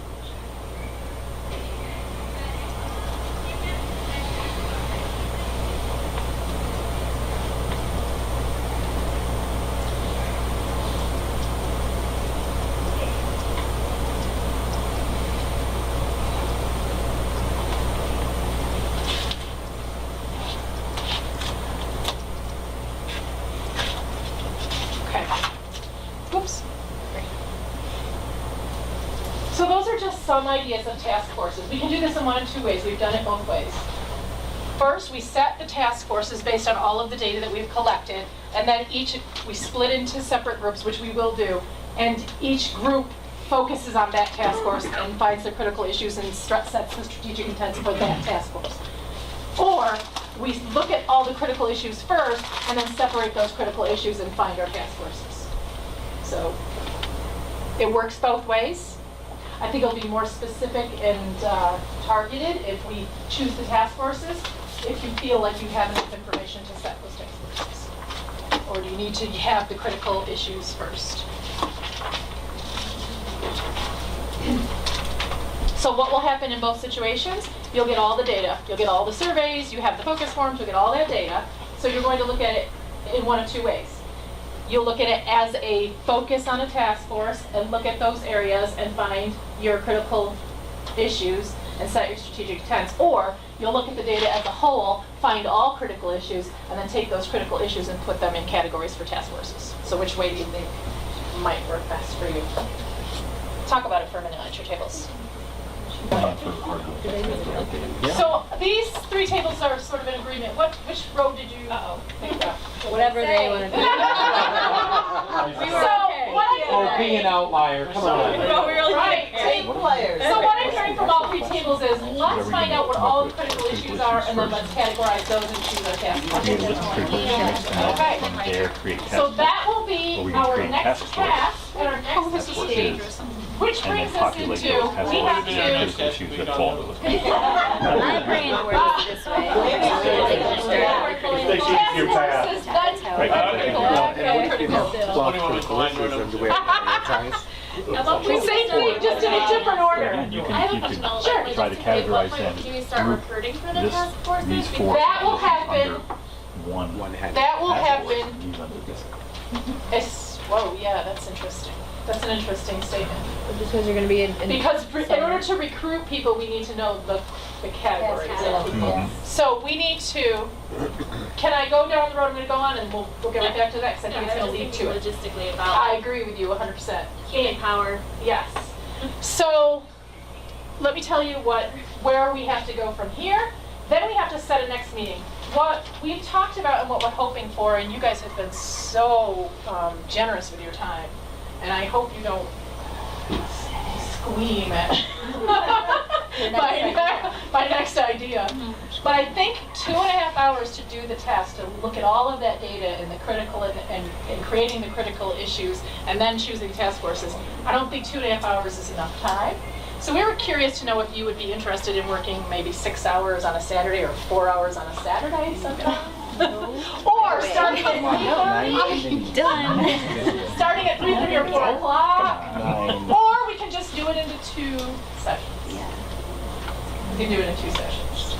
Okay. Oops. Great. So those are just some ideas of task forces. We can do this in one of two ways. We've done it both ways. First, we set the task forces based on all of the data that we've collected, and then we split into separate groups, which we will do, and each group focuses on that task force and finds the critical issues and sets the strategic intents for that task force. Or we look at all the critical issues first and then separate those critical issues and find our task forces. So it works both ways. I think it'll be more specific and targeted if we choose the task forces, if you feel like you have enough information to set those task forces. Or do you need to have the critical issues first? So what will happen in both situations? You'll get all the data. You'll get all the surveys, you have the focus forms, you'll get all that data. So you're going to look at it in one of two ways. You'll look at it as a focus on a task force and look at those areas and find your critical issues and set your strategic intents. Or you'll look at the data as a whole, find all critical issues, and then take those critical issues and put them in categories for task forces. So which way do you think might work best for you? Talk about it for a minute at your tables. So these three tables are sort of in agreement. Which row did you think about? Whatever they want to do. Being an outlier, come on. Right. Team players. So what I'm hearing from all three tables is, let's find out what all the critical issues are, and then let's categorize those and choose our task forces. Okay. So that will be our next task at our next stage, which brings us into, we have to. My brain works this way. Task forces, that's how same thing, just in a different order. I have a question on Sure. that. Try to At what point do we start recruiting for the task forces? That will happen. One head. That will happen. Whoa, yeah, that's interesting. That's an interesting statement. Just because you're going to be in Because in summer. order to recruit people, we need to know the categories of people. Yes. So we need to, can I go down the road I'm going to go on and we'll get right back to that because I think it's going to lead to it. Logistically I about agree with you 100%. human power. Yes. So let me tell you where we have to go from here. Then we have to set a next meeting. What we've talked about and what we're hoping for, and you guys have been so generous with your time, and I hope you don't squeam at my next idea. But I think 2.5 hours to do the test, to look at all of that data and the critical and creating the critical issues, and then choosing task forces. I don't think 2.5 hours is enough time. So we were curious to know if you would be interested in working maybe 6 hours on a Saturday or 4 hours on a Saturday sometime. Or starting at 3:30. Done. Starting at 3:30 or 4 o'clock. Or we can just do it into 2 sessions. Yeah. We can do it in 2 sessions.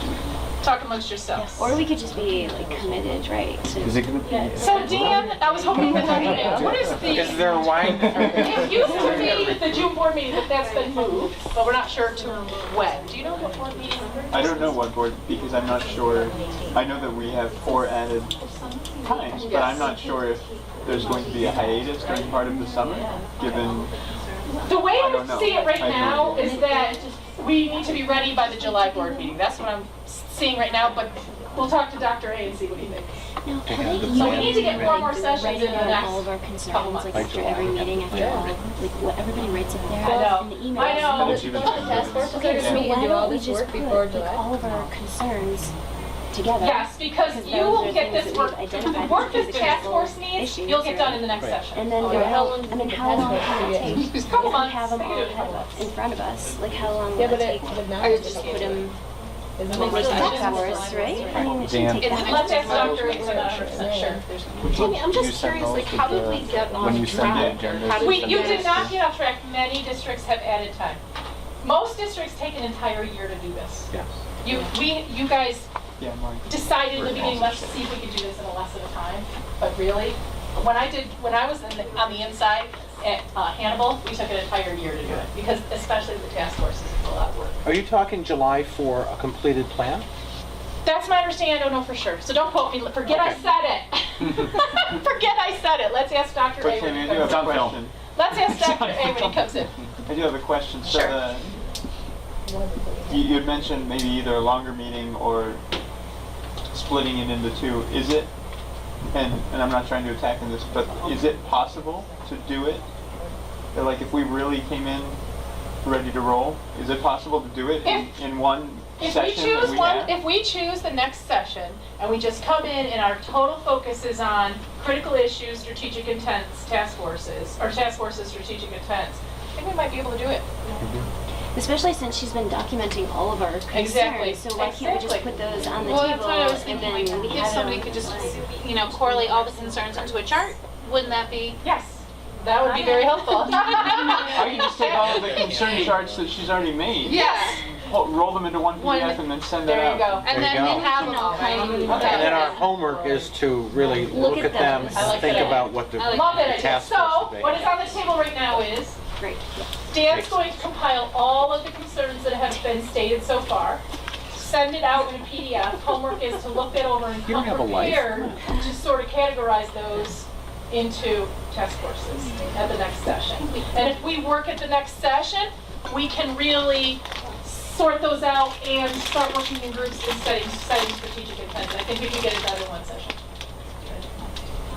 Talk amongst yourselves. Or we could just be like committed, right? So Is it gonna be? So Dan, I was hoping that Dan, what is the? Is there wine? It used to be the June board meeting, but that's been moved, but we're not sure to when. Do you know what board meeting? I don't know what board, because I'm not sure. I know that we have 4 added times, but I'm not sure if there's going to be a hiatus during part of the summer, given. The way I I don't know. see it right I don't now know. is that we need to be ready by the July board meeting. That's what I'm seeing right now, but we'll talk to Dr. A and see what he thinks. Now, can I So we need to get 4 more sessions write in the down next all of our couple concerns, months. like after every meeting, after all, like what everybody writes up there I know. in the emails. I know. Task forces are Okay, going so to meet and why do all don't we this just work put before like July? all of our concerns together? Yes, because Because you those will are get things this that work, we've the identified work as this task critical force needs, issues, you'll get done right? in the next session. And then Oh, go, yeah. how long, I mean, how long can it take? If Couple we months. have them all Maybe a couple months. in front of us, like how long Yeah, will but it take? but now Or it's just just put them, Isn't like it task just- force, right? I mean, it Dan. shouldn't take that Let's long. ask Dr. A, 'cause I'm not 100% sure. Tammy, I'm just curious, like, how did we get When you on send track? the Or agendas, how did we You get- did not get off track. Many districts have added time. Most districts take an entire year to do this. Yes. You guys Yeah, Mark. decided in the beginning, let's see if we could do this in a less at a time. But really, when I was on the inside at Hannibal, we took an entire year to do it because especially the task forces, it's a lot of work. Are you talking July for a completed plan? That's my understanding. I don't know for sure. So don't quote me. Forget I said it. Forget I said it. Let's ask Dr. But A when Tammy, he I do comes have in. a question. Let's ask Dr. A when he comes in. I do have a question. So Sure. you had mentioned maybe either a longer meeting or splitting it into 2. Is it, and I'm not trying to attack on this, but is it possible to do it? Like if we really came in ready to roll, is it possible to do it in one If we session that choose we one, have? if we choose the next session and we just come in and our total focus is on critical issues, strategic intents, task forces, or task forces, strategic intents, I think we might be able to do it. Especially since she's been documenting all of our concerns. Exactly. So why can't we just Exactly. put those on the Well, table that's what I was and thinking, then like, we if have somebody them- could just, correlate all the concerns onto a chart, wouldn't that be? Yes, that would be very helpful. I can just take all of the concern charts that she's already made. Yes. Roll them into one PDF and then send it There out. you go. And There then you go. we have them all, right? And then our homework is to really look at them I like and think that. about what the Love that idea. task So, force would be. what is on the table right now is Great. Dan's going to compile all of the concerns that have been stated so far, send it out in a PDF. Homework is to look that over and You don't come have a life. prepared to sort of categorize those into task forces at the next session. And if we work at the next session, we can really sort those out and start working in groups and setting strategic intents. I think we can get it done in one session.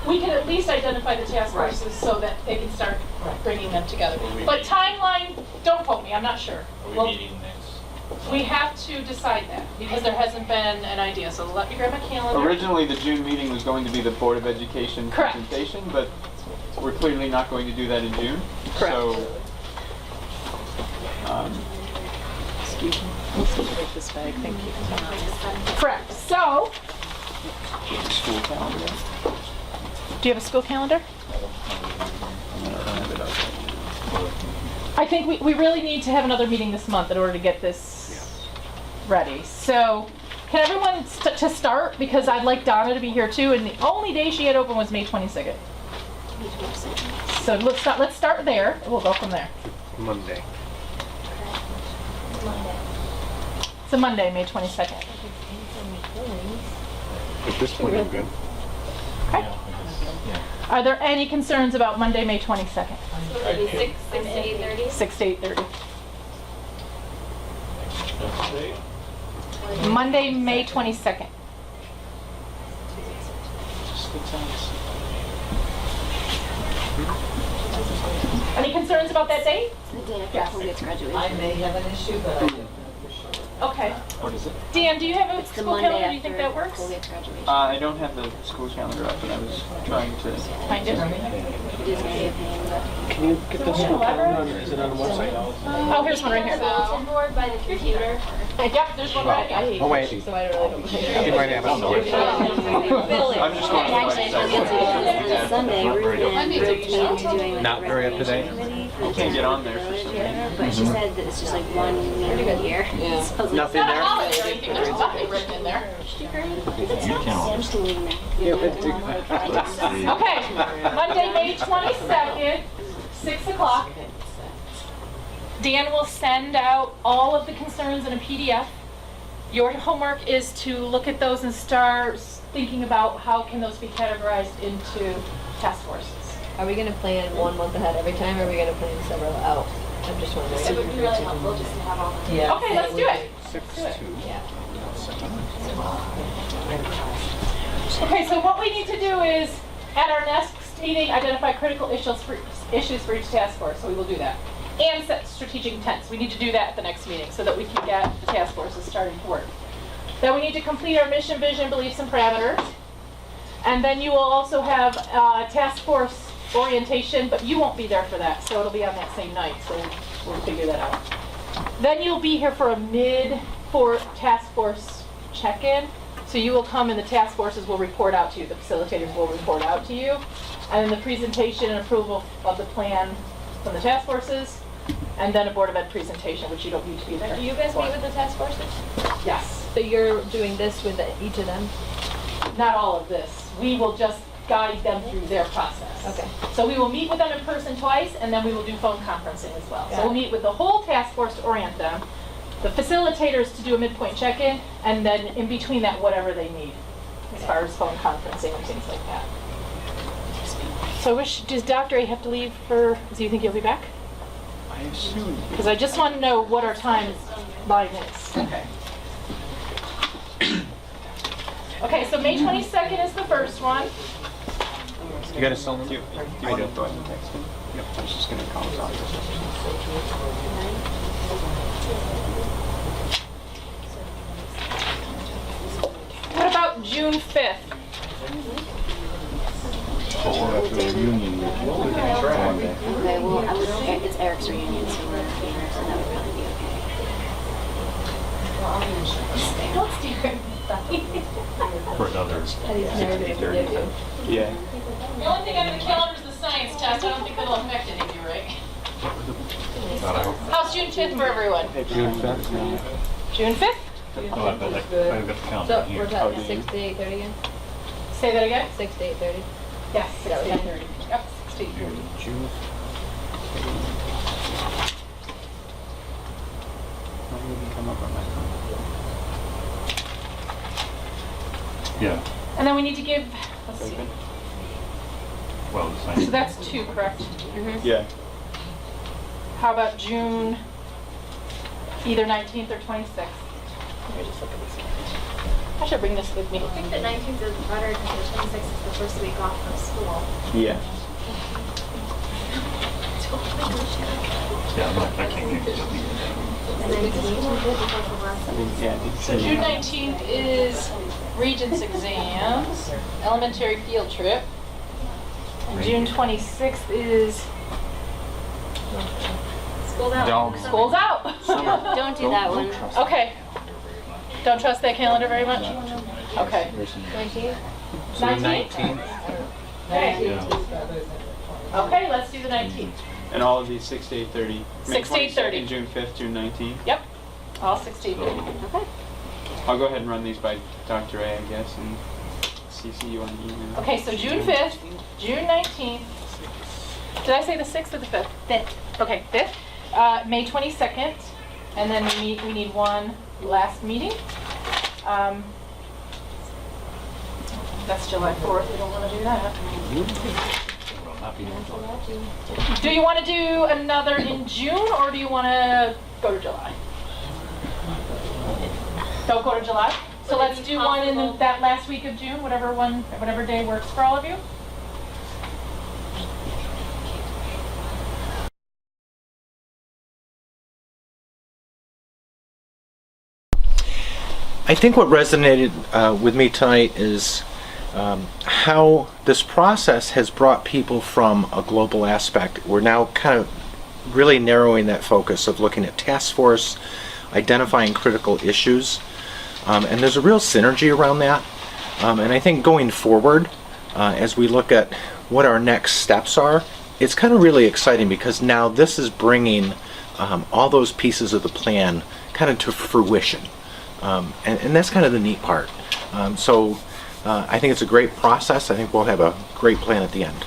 We can at least identify the task forces so that they can start bringing them together. But timeline, don't quote me, I'm not sure. Are we Well, meeting next? we have to decide that because there hasn't been an idea. So let me grab my calendar. Originally, the June meeting was going to be the Board of Education Correct. presentation, but we're clearly not going to do that in June. Correct. So, Excuse me. Let's take this bag, thank you. Correct. So, school calendar. do you have a school calendar? I think we really need to have another meeting this month in order to get this ready. So, can everyone to start? Because I'd like Donna to be here too, and the only day she had open was May 22nd. So let's start there, we'll go from there. Monday. It's a Monday, May 22nd. At this point, I'm good. Okay. Are there any concerns about Monday, May 22nd? So maybe 6 to 8:30? 6 to 8:30. Monday, May 22nd. Any concerns about that date? The day after Yes. Colgate's graduation. I may have an issue, but I don't know for sure. Okay. What is it? Dan, do you have a It's the school Monday calendar? Do you think after that works? Colgate's graduation. I don't have the school calendar up, and I was trying to. Find it. It is gonna be a pain, but. Can you get this school calendar? Is it on the website? Oh, here's one right here. Bulletin board by the computer. Yep, there's one right here. Oh, wait. So I don't really You might have it on the website. I'm just going to the Actually, I feel guilty website. because on Sunday, Ruth and me doing like Not a very up to date? recreation committee for the Can't get on there for village some or whatever, reason. but she said that it's just like one meeting a year. Yeah. So I was like, Nothing Not a there? holiday or anything, there's nothing written in there. I'm just gonna leave them there. Yeah, but Okay, Monday, May 22nd, 6 o'clock. Dan will send out all of the concerns in a PDF. Your homework is to look at those and start thinking about how can those be categorized into task forces. Are we gonna plan 1 month ahead every time, or are we gonna plan several out? I'm just wondering. It would be really helpful just to have all the. Yeah. Okay, let's do it. 6-2. Yeah. Okay, so what we need to do is, at our next meeting, identify critical issues for each task force, so we will do that. And set strategic intents. We need to do that at the next meeting so that we can get the task forces starting to work. Then we need to complete our mission, vision, beliefs, and parameters. And then you will also have task force orientation, but you won't be there for that, so it'll be on that same night, so we'll figure that out. Then you'll be here for a task force check-in. So you will come and the task forces will report out to you, the facilitators will report out to you. And then the presentation and approval of the plan from the task forces, and then a Board of Ed presentation, which you don't need to be there. Do you guys for. meet with the task forces? Yes, So you're doing this with each of them? not all of this. We will just guide them through their process. Okay. So we will meet with them in person twice, and then we will do phone conferencing as well. Got So we'll it. meet with the whole task force to orient them, the facilitators to do a midpoint check-in, and then in between that, whatever they need, as far as phone conferencing and things like that. So does Dr. A have to leave do you think he'll be back? I assume. Because I just want to know what our timeline is. Okay. Okay, so May 22nd is the first one. You got a cell number? Do you want to go ahead and text him? Yep. I was just going to call his office. What about June 5th? Okay, well, it's Eric's reunion, so we're here, so that would probably be okay. For another. Yeah. The only thing on the calendar is the science test. I don't think that'll affect any of you, right? How's June 5th for everyone? June 5th? June 5th? No, I've got the calendar So here. we're talking 6 to 8:30 again? Say that again? 6 to 8:30? Yes, Is that 6 to what 8:30. Yep, 6 to 8:30. June. Not even come up on my phone. Yeah, And then we need to give, let's see. well, the So same. that's 2, correct? Yeah. How about June, either 19th or 26th? Let me just look at this calendar. I should bring this with me. I think the 19th is better because the 26th is the first week off from school. Yeah. Yeah, I can't get it. And then because of the last Yeah. So June 19th is Regents exams, elementary field trip. And June 26th is school's out. school's out. Don't do that one. Okay. Don't trust that calendar very much? Okay. 19th? 19th? Okay. Okay, let's do the 19th. And all of these 6 to 8:30. 6 to 8:30. June 5th, June 19th. Yep. All 6 to 8:30. Okay. I'll go ahead and run these by Dr. A, I guess, and CC you on the email. Okay, so June 5th, June 19th, Did I say the 6th or the 5th? 5th. Okay, 5th. May 22nd, and then we need one last meeting. That's July 4th, we don't want to do that. Well, not be here. Do you want to do another in June, or do you want to go to July? Don't go to July? So Would it let's be do one in possible- that last week of June, whatever day works for all of you. I think what resonated with me tonight is how this process has brought people from a global aspect. We're now kind of really narrowing that focus of looking at task force, identifying critical issues, and there's a real synergy around that. And I think going forward, as we look at what our next steps are, it's kind of really exciting because now this is bringing all those pieces of the plan kind of to fruition. And that's kind of the neat part. So I think it's a great process. I think we'll have a great plan at the end.